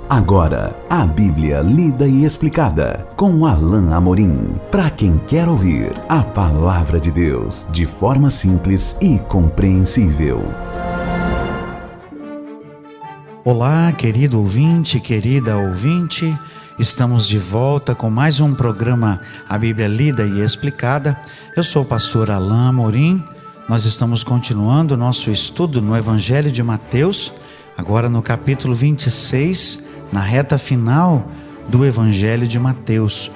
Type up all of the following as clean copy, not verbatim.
Agora, a Bíblia lida e explicada com Alain Amorim. Para quem quer ouvir a Palavra de Deus de forma simples e compreensível. Olá, querido ouvinte, querida ouvinte. Estamos de volta com mais um programa A Bíblia Lida e Explicada. Eu sou o pastor Alain Amorim. Nós estamos continuando o nosso estudo no Evangelho de Mateus, agora no capítulo 26, na reta final do Evangelho de Mateus.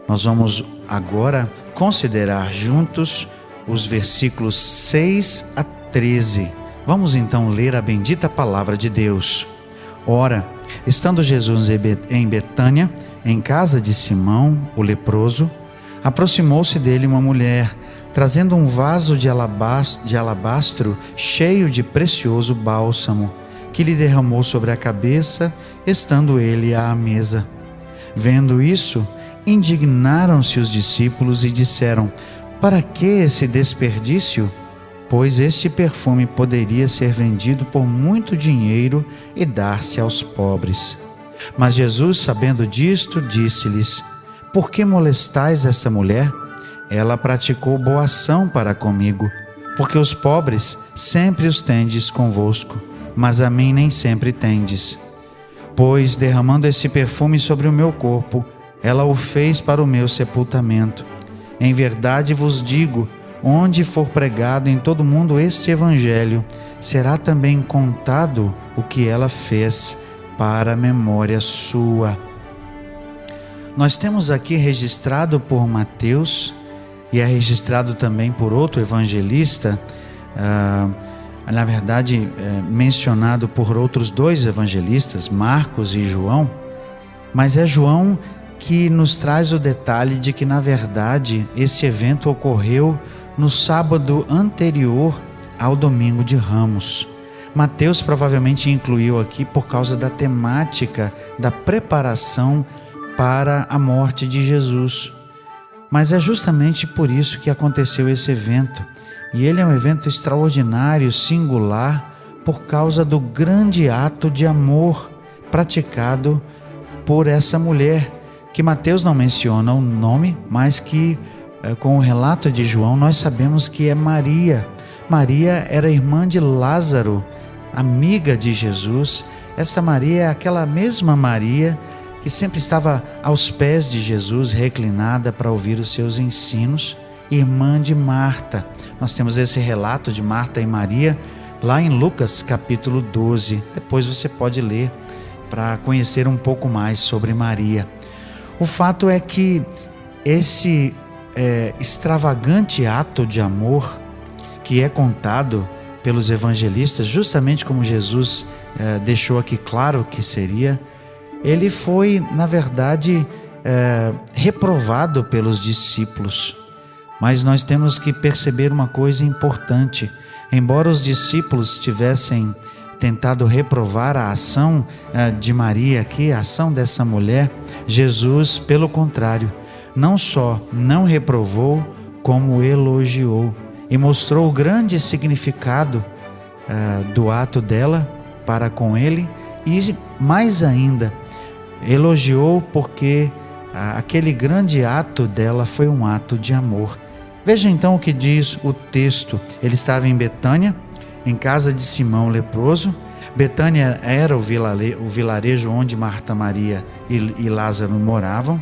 Nós vamos agora considerar juntos os versículos 6 a 13. Vamos então ler a bendita palavra de Deus. Ora, estando Jesus em Betânia, em casa de Simão, o leproso, aproximou-se dele uma mulher, trazendo um vaso de alabastro cheio de precioso bálsamo, que lhe derramou sobre a cabeça, estando ele à mesa. Vendo isso, indignaram-se os discípulos e disseram: para que esse desperdício? Pois este perfume poderia ser vendido por muito dinheiro e dar-se aos pobres. Mas Jesus, sabendo disto, disse-lhes: por que molestais esta mulher? Ela praticou boa ação para comigo, porque os pobres sempre os tendes convosco, mas a mim nem sempre tendes. Pois, derramando esse perfume sobre o meu corpo, ela o fez para o meu sepultamento. Em verdade vos digo, onde for pregado em todo o mundo este evangelho, será também contado o que ela fez para a memória sua. Nós temos aqui registrado por Mateus, e é registrado também por outro evangelista, na verdade mencionado por outros dois evangelistas, Marcos e João, mas é João que nos traz o detalhe de que, na verdade, esse evento ocorreu no sábado anterior ao domingo de Ramos. Mateus provavelmente incluiu aqui por causa da temática da preparação para a morte de Jesus. Mas é justamente por isso que aconteceu esse evento. E ele é um evento extraordinário, singular, por causa do grande ato de amor praticado por essa mulher, que Mateus não menciona o nome, mas que com o relato de João nós sabemos que é Maria. Maria era irmã de Lázaro, amiga de Jesus. Essa Maria é aquela mesma Maria que sempre estava aos pés de Jesus, reclinada para ouvir os seus ensinos, irmã de Marta. Nós temos esse relato de Marta e Maria lá em Lucas capítulo 12. Depois você pode ler para conhecer um pouco mais sobre Maria. O fato é que esse extravagante ato de amor que é contado pelos evangelistas, justamente como Jesus deixou aqui claro que seria, ele foi, na verdade, reprovado pelos discípulos. Mas nós temos que perceber uma coisa importante. Embora os discípulos tivessem tentado reprovar a ação de Maria aqui, a ação dessa mulher, Jesus, pelo contrário, não só não reprovou, como elogiou e mostrou o grande significado do ato dela para com ele, e mais ainda, elogiou porque aquele grande ato dela foi um ato de amor. Veja então o que diz o texto. Ele estava em Betânia, em casa de Simão leproso. Betânia era o vilarejo onde Marta, Maria e Lázaro moravam,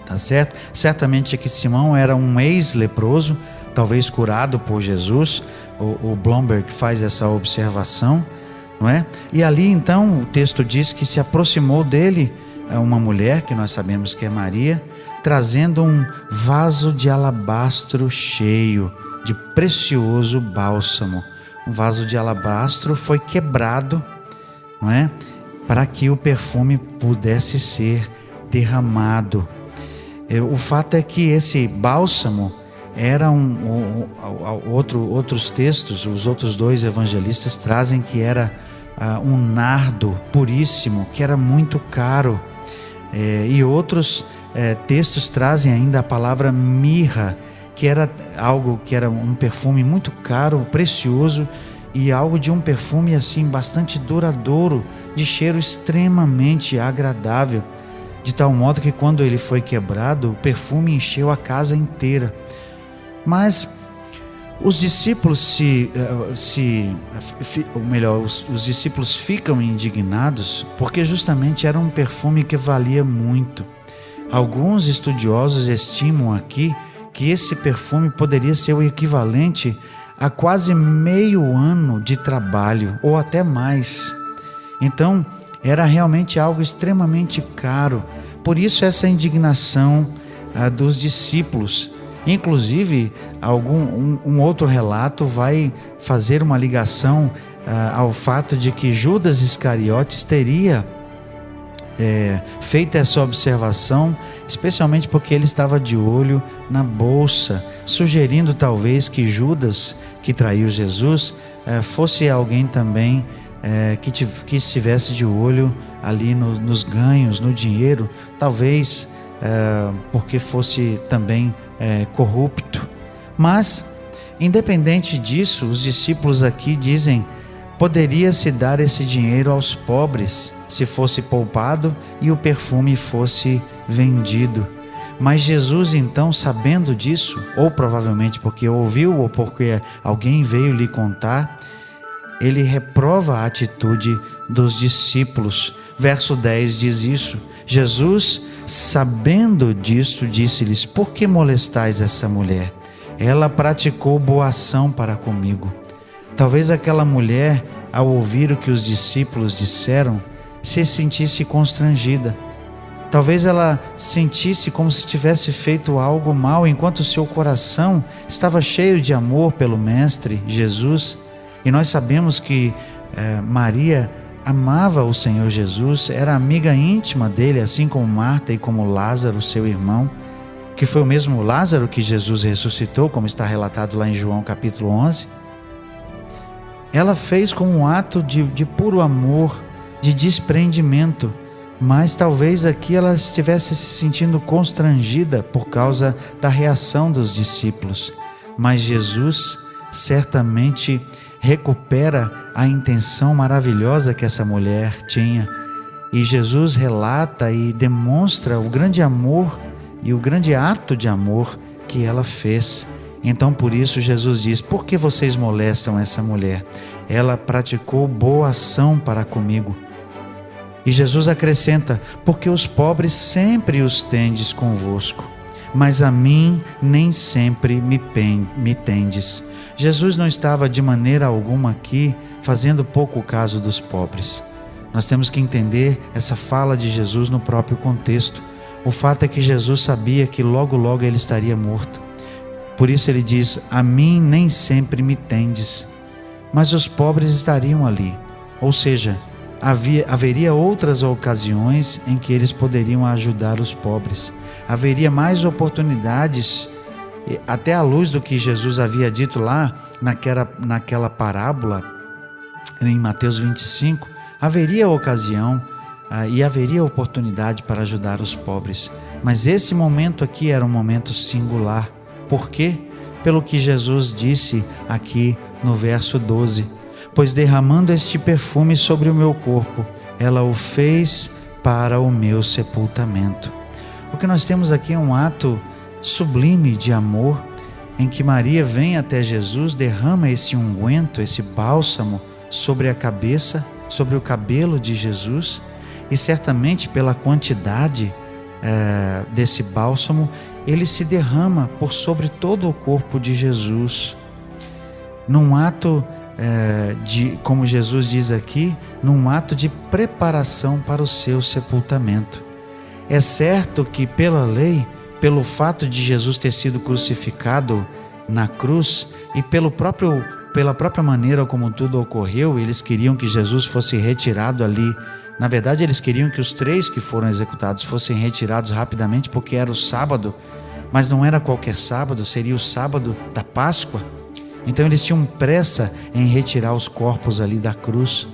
tá certo? Certamente que Simão era um ex-leproso, talvez curado por Jesus. O Blomberg faz essa observação, não é? E ali então o texto diz que se aproximou dele uma mulher, que nós sabemos que é Maria, trazendo um vaso de alabastro cheio de precioso bálsamo. Um vaso de alabastro foi quebrado, não é? Para que o perfume pudesse ser derramado. O fato é que esse bálsamo era outros textos, os outros dois evangelistas trazem que era um nardo puríssimo, que era muito caro. E outros textos trazem ainda a palavra mirra, que era algo que era um perfume muito caro, precioso, e algo de um perfume assim bastante duradouro, de cheiro extremamente agradável, de tal modo que quando ele foi quebrado, o perfume encheu a casa inteira. Mas os discípulos os discípulos ficam indignados porque justamente era um perfume que valia muito. Alguns estudiosos estimam aqui que esse perfume poderia ser o equivalente a quase meio ano de trabalho, ou até mais. Então, era realmente algo extremamente caro. Por isso essa indignação dos discípulos. Inclusive, um outro relato vai fazer uma ligação ao fato de que Judas Iscariotes teria feito essa observação, especialmente porque ele estava de olho na bolsa, sugerindo talvez que Judas, que traiu Jesus, fosse alguém também que estivesse de olho ali nos ganhos, no dinheiro, talvez porque fosse também corrupto. Mas, independente disso, os discípulos aqui dizem: poderia-se dar esse dinheiro aos pobres, se fosse poupado e o perfume fosse vendido. Mas Jesus, então, sabendo disso, ou provavelmente porque ouviu ou porque alguém veio lhe contar, ele reprova a atitude dos discípulos. Verso 10 diz isso: Jesus, sabendo disso, disse-lhes: por que molestais essa mulher? Ela praticou boa ação para comigo. Talvez aquela mulher, ao ouvir o que os discípulos disseram, se sentisse constrangida. Talvez ela sentisse como se tivesse feito algo mal, enquanto seu coração estava cheio de amor pelo Mestre Jesus. E nós sabemos que Maria amava o Senhor Jesus, era amiga íntima dele, assim como Marta e como Lázaro, seu irmão, que foi o mesmo Lázaro que Jesus ressuscitou, como está relatado lá em João capítulo 11. Ela fez como um ato de puro amor, de desprendimento, mas talvez aqui ela estivesse se sentindo constrangida por causa da reação dos discípulos. Mas Jesus certamente recupera a intenção maravilhosa que essa mulher tinha, e Jesus relata e demonstra o grande amor e o grande ato de amor que ela fez. Então por isso Jesus diz: por que vocês molestam essa mulher? Ela praticou boa ação para comigo. E Jesus acrescenta: porque os pobres sempre os tendes convosco, mas a mim nem sempre me tendes. Jesus não estava de maneira alguma aqui fazendo pouco caso dos pobres. Nós temos que entender essa fala de Jesus no próprio contexto. O fato é que Jesus sabia que logo logo ele estaria morto. Por isso ele diz: a mim nem sempre me tendes. Mas os pobres estariam ali. Ou seja, haveria outras ocasiões em que eles poderiam ajudar os pobres. Haveria mais oportunidades, até à luz do que Jesus havia dito lá naquela parábola em Mateus 25, haveria ocasião e haveria oportunidade para ajudar os pobres. Mas esse momento aqui era um momento singular. Por quê? Pelo que Jesus disse aqui no verso 12: pois derramando este perfume sobre o meu corpo, ela o fez para o meu sepultamento. O que nós temos aqui é um ato sublime de amor, em que Maria vem até Jesus, derrama esse unguento, esse bálsamo sobre a cabeça, sobre o cabelo de Jesus, e certamente pela quantidade desse bálsamo, ele se derrama por sobre todo o corpo de Jesus, num ato como Jesus diz aqui, num ato de preparação para o seu sepultamento. É certo que pela lei, pelo fato de Jesus ter sido crucificado na cruz e pela própria maneira como tudo ocorreu, eles queriam que Jesus fosse retirado ali. Na verdade, eles queriam que os 3 que foram executados fossem retirados rapidamente, porque era o sábado, mas não era qualquer sábado, seria o sábado da Páscoa. Então eles tinham pressa em retirar os corpos ali da cruz,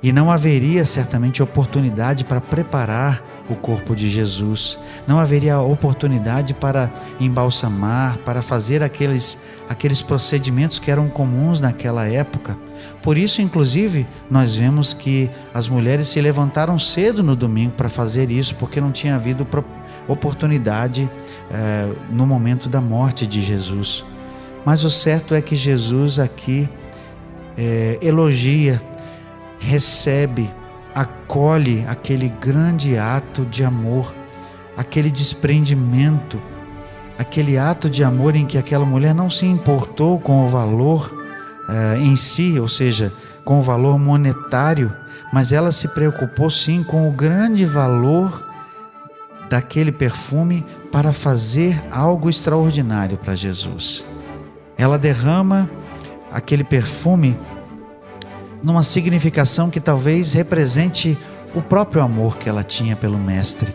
e não haveria certamente oportunidade para preparar o corpo de Jesus. Não haveria oportunidade para embalsamar, para fazer aqueles procedimentos que eram comuns naquela época. Por isso, inclusive, nós vemos que as mulheres se levantaram cedo no domingo para fazer isso, porque não tinha havido oportunidade no momento da morte de Jesus. Mas o certo é que Jesus aqui elogia, recebe, acolhe aquele grande ato de amor, aquele desprendimento, aquele ato de amor em que aquela mulher não se importou com o valor em si, ou seja, com o valor monetário, mas ela se preocupou sim com o grande valor daquele perfume para fazer algo extraordinário para Jesus. Ela derrama aquele perfume numa significação que talvez represente o próprio amor que ela tinha pelo Mestre.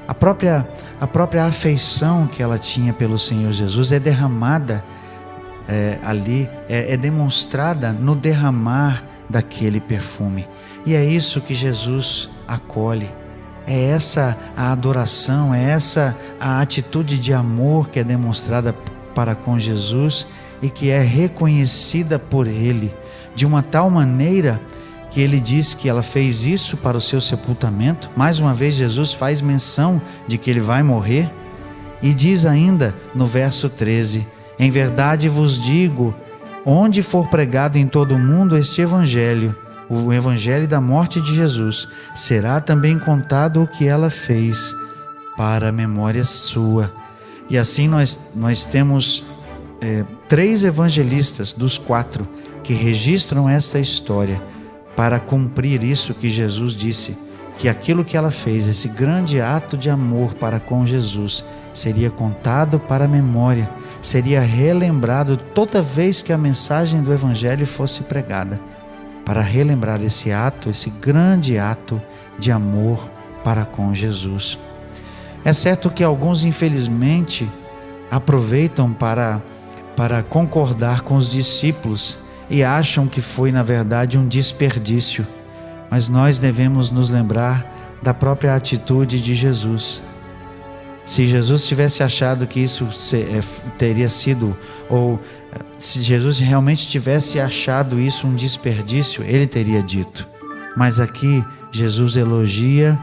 A própria afeição que ela tinha pelo Senhor Jesus é derramada ali, é demonstrada no derramar daquele perfume. E é isso que Jesus acolhe. É essa a adoração, é essa a atitude de amor que é demonstrada para com Jesus e que é reconhecida por Ele, de uma tal maneira que Ele diz que ela fez isso para o seu sepultamento. Mais uma vez Jesus faz menção de que Ele vai morrer e diz ainda no verso 13: em verdade vos digo, onde for pregado em todo o mundo este evangelho, o evangelho da morte de Jesus, será também contado o que ela fez para a memória sua. E assim nós temos 3 evangelistas dos 4 que registram essa história para cumprir isso que Jesus disse, que aquilo que ela fez, esse grande ato de amor para com Jesus, seria contado para a memória, seria relembrado toda vez que a mensagem do evangelho fosse pregada, para relembrar esse ato, esse grande ato de amor para com Jesus. É certo que alguns, infelizmente, aproveitam para concordar com os discípulos e acham que foi, na verdade, um desperdício. Mas nós devemos nos lembrar da própria atitude de Jesus. Se Jesus tivesse achado que isso teria sido, ou se Jesus realmente tivesse achado isso um desperdício, Ele teria dito. Mas aqui Jesus elogia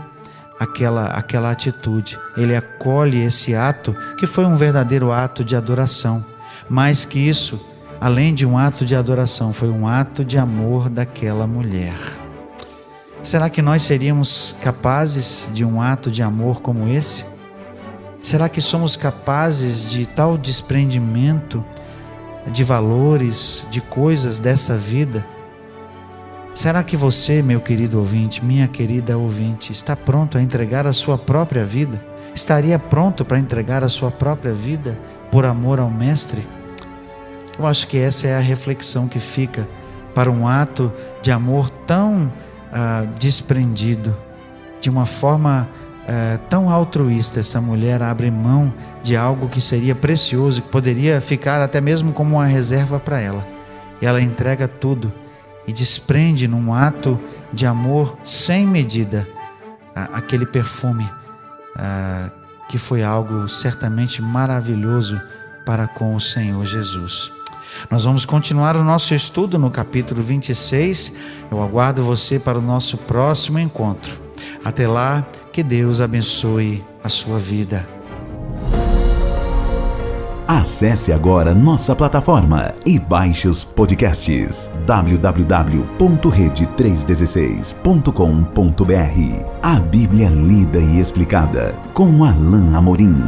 aquela atitude. Ele acolhe esse ato, que foi um verdadeiro ato de adoração. Mais que isso, além de um ato de adoração, foi um ato de amor daquela mulher. Será que nós seríamos capazes de um ato de amor como esse? Será que somos capazes de tal desprendimento de valores, de coisas dessa vida? Será que você, meu querido ouvinte, minha querida ouvinte, está pronto a entregar a sua própria vida? Estaria pronto para entregar a sua própria vida por amor ao Mestre? Eu acho que essa é a reflexão que fica para um ato de amor tão desprendido, de uma forma tão altruísta. Essa mulher abre mão de algo que seria precioso, que poderia ficar até mesmo como uma reserva para ela. E ela entrega tudo e desprende num ato de amor sem medida aquele perfume, que foi algo certamente maravilhoso para com o Senhor Jesus. Nós vamos continuar o nosso estudo no capítulo 26. Eu aguardo você para o nosso próximo encontro. Até lá, que Deus abençoe a sua vida. Acesse agora nossa plataforma e baixe os podcasts www.rede316.com.br. A Bíblia lida e explicada com Alain Amorim.